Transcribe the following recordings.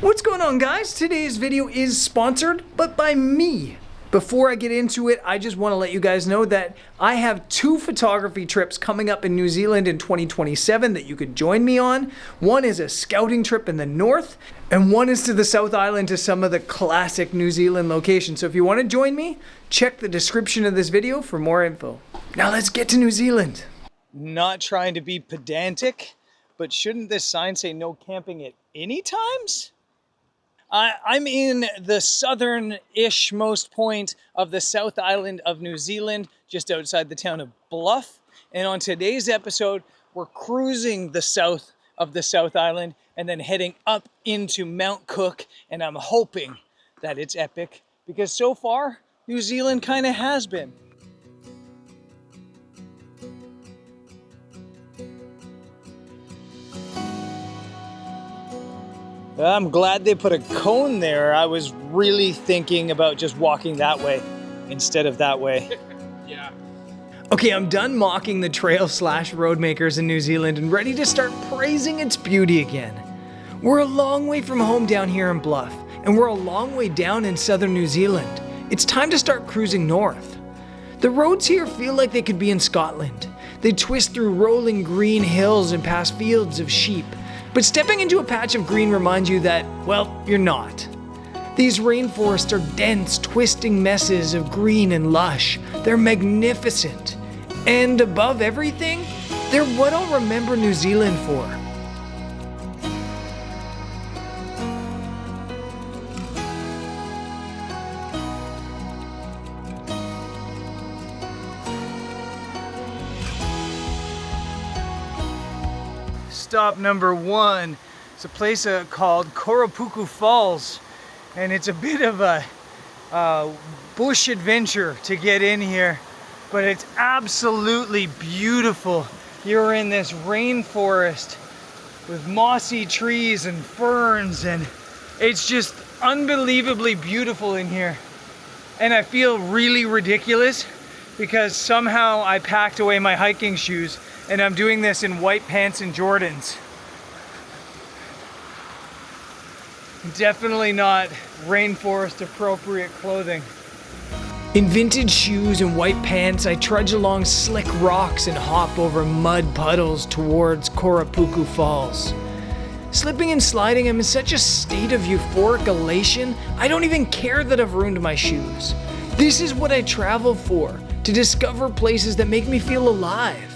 What's going on, guys? Today's video is sponsored, but by me. Before I get into it, I just want to let you guys know that I have 2 photography trips coming up in New Zealand in 2027 that you could join me on. One is a scouting trip in the north, and one is to the South Island to some of the classic New Zealand locations. So if you want to join me, check the description of this video for more info. Now let's get to New Zealand. Not trying to be pedantic, but shouldn't this sign say no camping at any times? I'm in the southern-ish most point of the South Island of New Zealand, just outside the town of Bluff. And on today's episode, we're cruising the south of the South Island and then heading up into Mount Cook. And I'm hoping that it's epic because so far, New Zealand kind of has been. I'm glad they put a cone there. I was really thinking about just walking that way instead of that way. Yeah. Okay, I'm done mocking the trail/road makers in New Zealand and ready to start praising its beauty again. We're a long way from home down here in Bluff, and we're a long way down in southern New Zealand. It's time to start cruising north. The roads here feel like they could be in Scotland. They twist through rolling green hills and past fields of sheep. But stepping into a patch of green reminds you that, well, you're not. These rainforests are dense, twisting messes of green and lush. They're magnificent. And above everything, they're what I'll remember New Zealand for. Stop number 1. It's a place called Korapuku Falls, and it's a bit of a bush adventure to get in here, but it's absolutely beautiful. You're in this rainforest with mossy trees and ferns, and it's just unbelievably beautiful in here. And I feel really ridiculous because somehow I packed away my hiking shoes and I'm doing this in white pants and Jordans. Definitely not rainforest appropriate clothing. In vintage shoes and white pants, I trudge along slick rocks and hop over mud puddles towards Korapuku Falls. Slipping and sliding, I'm in such a state of euphoric elation, I don't even care that I've ruined my shoes. This is what I travel for, to discover places that make me feel alive.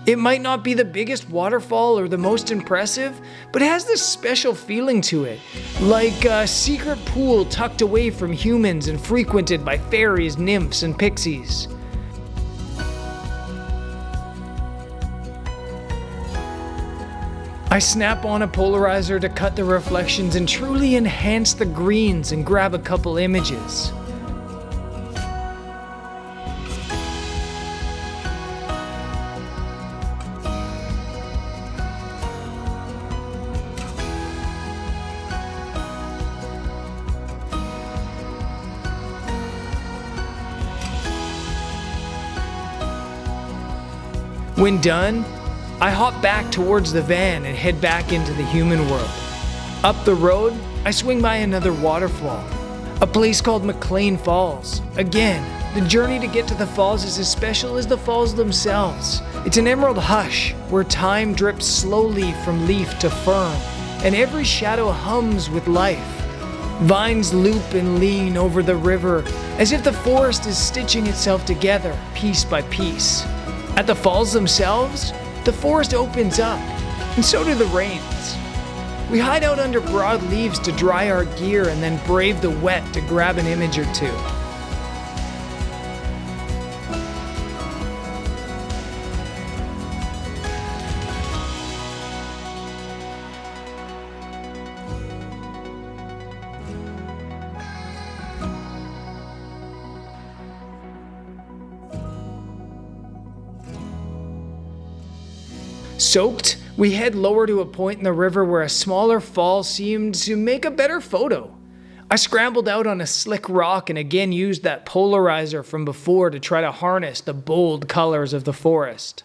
It might not be the biggest waterfall or the most impressive, but it has this special feeling to it, like a secret pool tucked away from humans and frequented by fairies, nymphs, and pixies. I snap on a polarizer to cut the reflections and truly enhance the greens and grab a couple images. When done, I hop back towards the van and head back into the human world. Up the road, I swing by another waterfall, a place called McLean Falls. Again, the journey to get to the falls is as special as the falls themselves. It's an emerald hush where time drips slowly from leaf to fern, and every shadow hums with life. Vines loop and lean over the river as if the forest is stitching itself together piece by piece. At the falls themselves, the forest opens up, and so do the rains. We hide out under broad leaves to dry our gear and then brave the wet to grab an image or two. Soaked, we head lower to a point in the river where a smaller fall seemed to make a better photo. I scrambled out on a slick rock and again used that polarizer from before to try to harness the bold colors of the forest.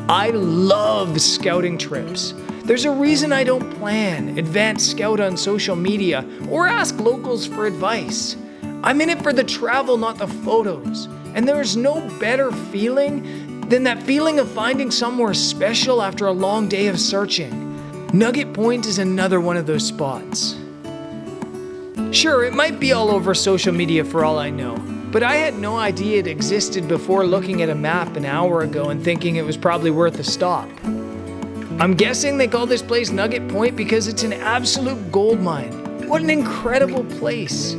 I love scouting trips. There's a reason I don't plan, advance scout on social media, or ask locals for advice. I'm in it for the travel, not the photos. And there's no better feeling than that feeling of finding somewhere special after a long day of searching. Nugget Point is another one of those spots. Sure, it might be all over social media for all I know, but I had no idea it existed before looking at a map an hour ago and thinking it was probably worth a stop. I'm guessing they call this place Nugget Point because it's an absolute gold mine. What an incredible place.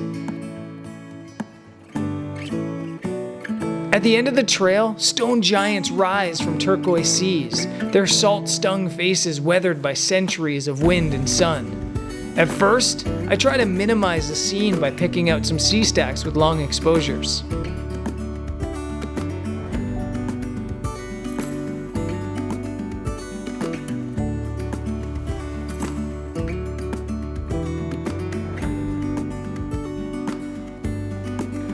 At the end of the trail, stone giants rise from turquoise seas, their salt-stung faces weathered by centuries of wind and sun. At first, I try to minimize the scene by picking out some sea stacks with long exposures.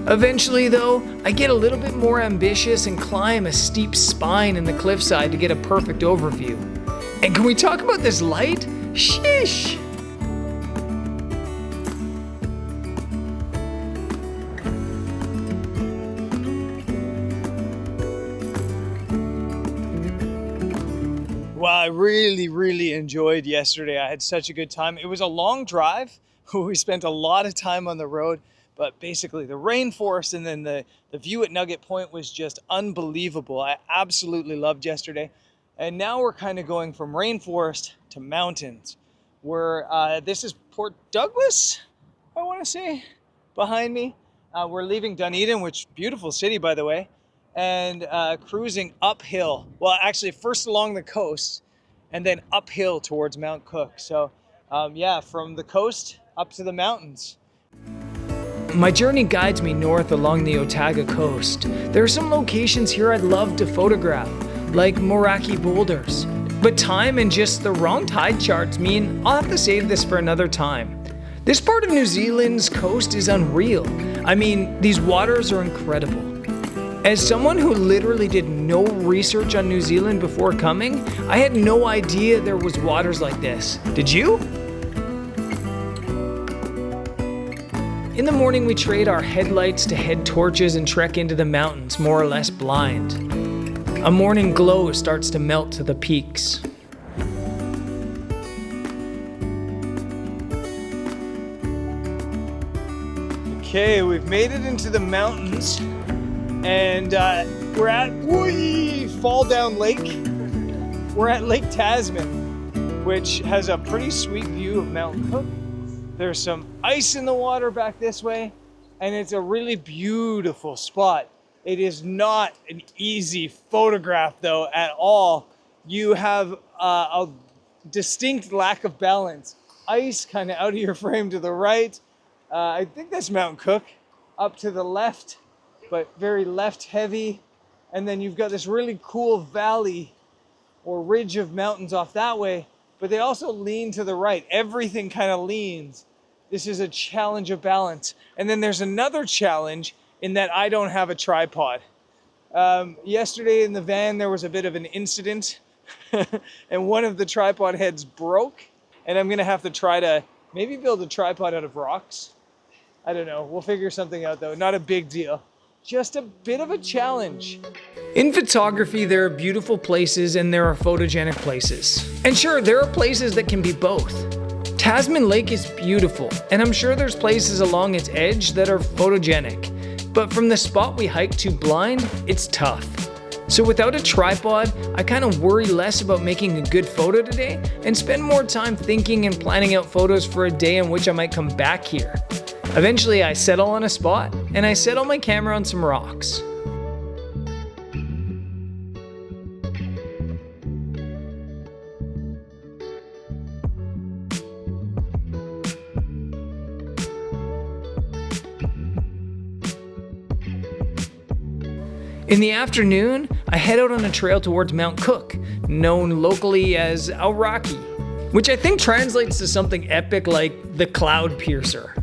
Eventually though, I get a little bit more ambitious and climb a steep spine in the cliffside to get a perfect overview. And can we talk about this light? Sheesh! Well, I really enjoyed yesterday. I had such a good time. It was a long drive. We spent a lot of time on the road. But basically the rainforest and then the view at Nugget Point was just unbelievable. I absolutely loved yesterday. And now we're kind of going from rainforest to mountains. This is Port Douglas, I want to say, behind me. We're leaving Dunedin, which beautiful city, by the way, and cruising uphill. Well, actually first along the coast and then uphill towards Mount Cook. So yeah, from the coast up to the mountains. My journey guides me north along the Otago coast. There are some locations here I'd love to photograph, like Moraki boulders. But time and just the wrong tide charts mean I'll have to save this for another time. This part of New Zealand's coast is unreal. I mean, these waters are incredible. As someone who literally did no research on New Zealand before coming, I had no idea there was waters like this. Did you? In the morning, we trade our headlights to head torches and trek into the mountains, more or less blind. A morning glow starts to melt to the peaks. Okay, we've made it into the mountains, and we're at Fall Down Lake. We're at Lake Tasmin, which has a pretty sweet view of Mount Cook. There's some ice in the water back this way, and it's a really beautiful spot. It is not an easy photograph though at all. You have a distinct lack of balance. Ice kind of out of your frame to the right. I think that's Mount Cook. Up to the left, but very left heavy. And then you've got this really cool valley or ridge of mountains off that way, but they also lean to the right. Everything kind of leans. This is a challenge of balance. And then there's another challenge in that I don't have a tripod. Yesterday in the van, there was a bit of an incident and one of the tripod heads broke, and I'm gonna have to try to maybe build a tripod out of rocks. I don't know, we'll figure something out though, not a big deal. Just a bit of a challenge. In photography, there are beautiful places and there are photogenic places. And sure, there are places that can be both. Tasmin Lake is beautiful, and I'm sure there's places along its edge that are photogenic. But from the spot we hiked to blind, it's tough. So without a tripod, I kind of worry less about making a good photo today and spend more time thinking and planning out photos for a day in which I might come back here. Eventually I settle on a spot, and I settle my camera on some rocks. In the afternoon, I head out on a trail towards Mount Cook, known locally as Auraki, which I think translates to something epic like the Cloud Piercer.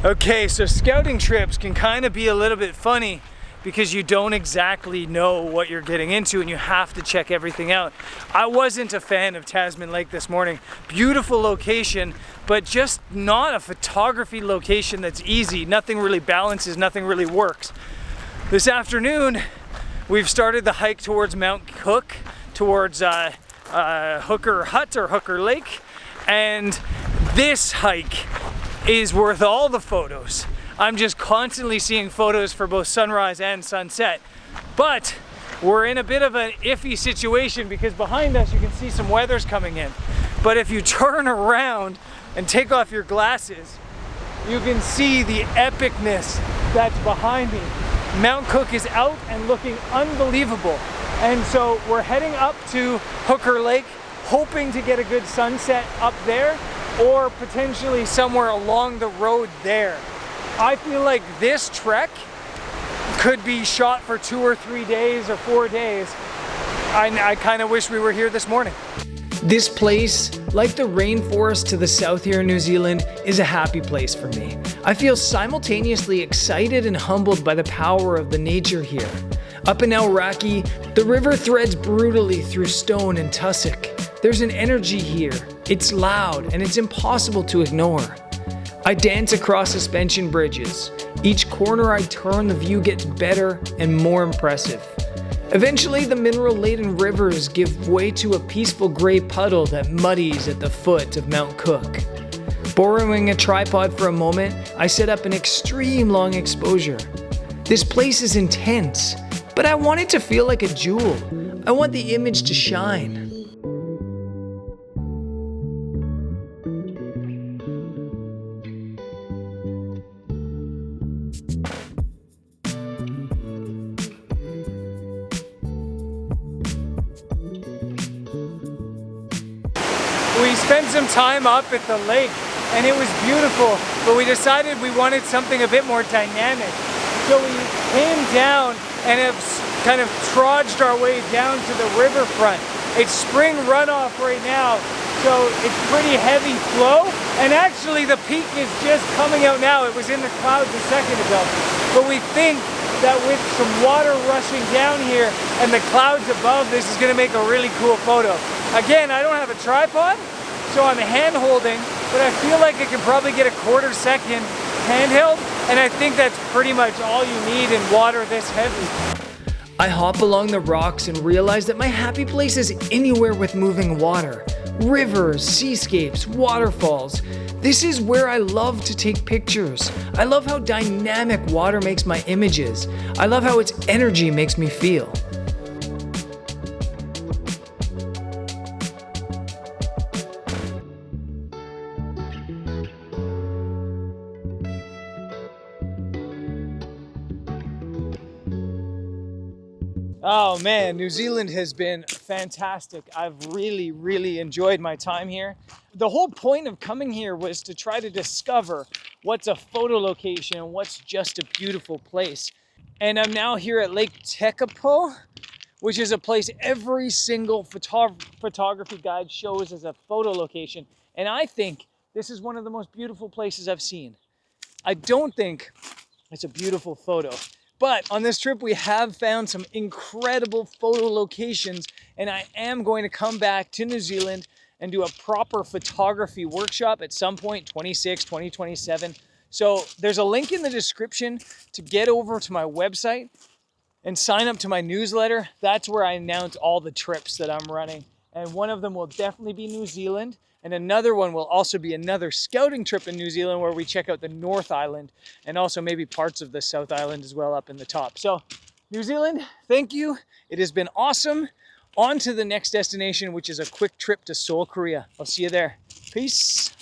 Okay, so scouting trips can kind of be a little bit funny because you don't exactly know what you're getting into and you have to check everything out. I wasn't a fan of Tasmin Lake this morning. Beautiful location, but just not a photography location that's easy. Nothing really balances, nothing really works. This afternoon, we've started the hike towards Mount Cook, towards Hooker Hut or Hooker Lake, and this hike is worth all the photos. I'm just constantly seeing photos for both sunrise and sunset, but we're in a bit of an iffy situation because behind us you can see some weather's coming in. But if you turn around and take off your glasses, you can see the epicness that's behind me. Mount Cook is out and looking unbelievable. And so we're heading up to Hooker Lake, hoping to get a good sunset up there, or potentially somewhere along the road there. I feel like this trek could be shot for 2 or 3 days or 4 days. I kind of wish we were here this morning. This place, like the rainforest to the south here in New Zealand, is a happy place for me. I feel simultaneously excited and humbled by the power of the nature here. Up in Aoraki, the river threads brutally through stone and tussock. There's an energy here. It's loud and it's impossible to ignore. I dance across suspension bridges. Each corner I turn, the view gets better and more impressive. Eventually, the mineral-laden rivers give way to a peaceful gray puddle that muddies at the foot of Mount Cook. Borrowing a tripod for a moment, I set up an extreme long exposure. This place is intense, but I want it to feel like a jewel. I want the image to shine. We spent some time up at the lake and it was beautiful, but we decided we wanted something a bit more dynamic. So we came down and have kind of trudged our way down to the riverfront. It's spring runoff right now, so it's pretty heavy flow. And actually the peak is just coming out now. It was in the clouds a second ago. But we think that with some water rushing down here and the clouds above, this is gonna make a really cool photo. Again, I don't have a tripod, so I'm hand holding, but I feel like I can probably get a 1/4 second handheld, and I think that's pretty much all you need in water this heavy. I hop along the rocks and realize that my happy place is anywhere with moving water. Rivers, seascapes, waterfalls. This is where I love to take pictures. I love how dynamic water makes my images. I love how its energy makes me feel. Oh man, New Zealand has been fantastic. I've really enjoyed my time here. The whole point of coming here was to try to discover what's a photo location and what's just a beautiful place. And I'm now here at Lake Tekapo, which is a place every single photography guide shows as a photo location. And I think this is one of the most beautiful places I've seen. I don't think it's a beautiful photo. But on this trip, we have found some incredible photo locations, and I am going to come back to New Zealand and do a proper photography workshop at some point, 2027. So there's a link in the description to get over to my website and sign up to my newsletter. That's where I announce all the trips that I'm running. And one of them will definitely be New Zealand. And another one will also be another scouting trip in New Zealand where we check out the North Island and also maybe parts of the South Island as well up in the top. So New Zealand, thank you. It has been awesome. On to the next destination, which is a quick trip to Seoul, Korea. I'll see you there. Peace.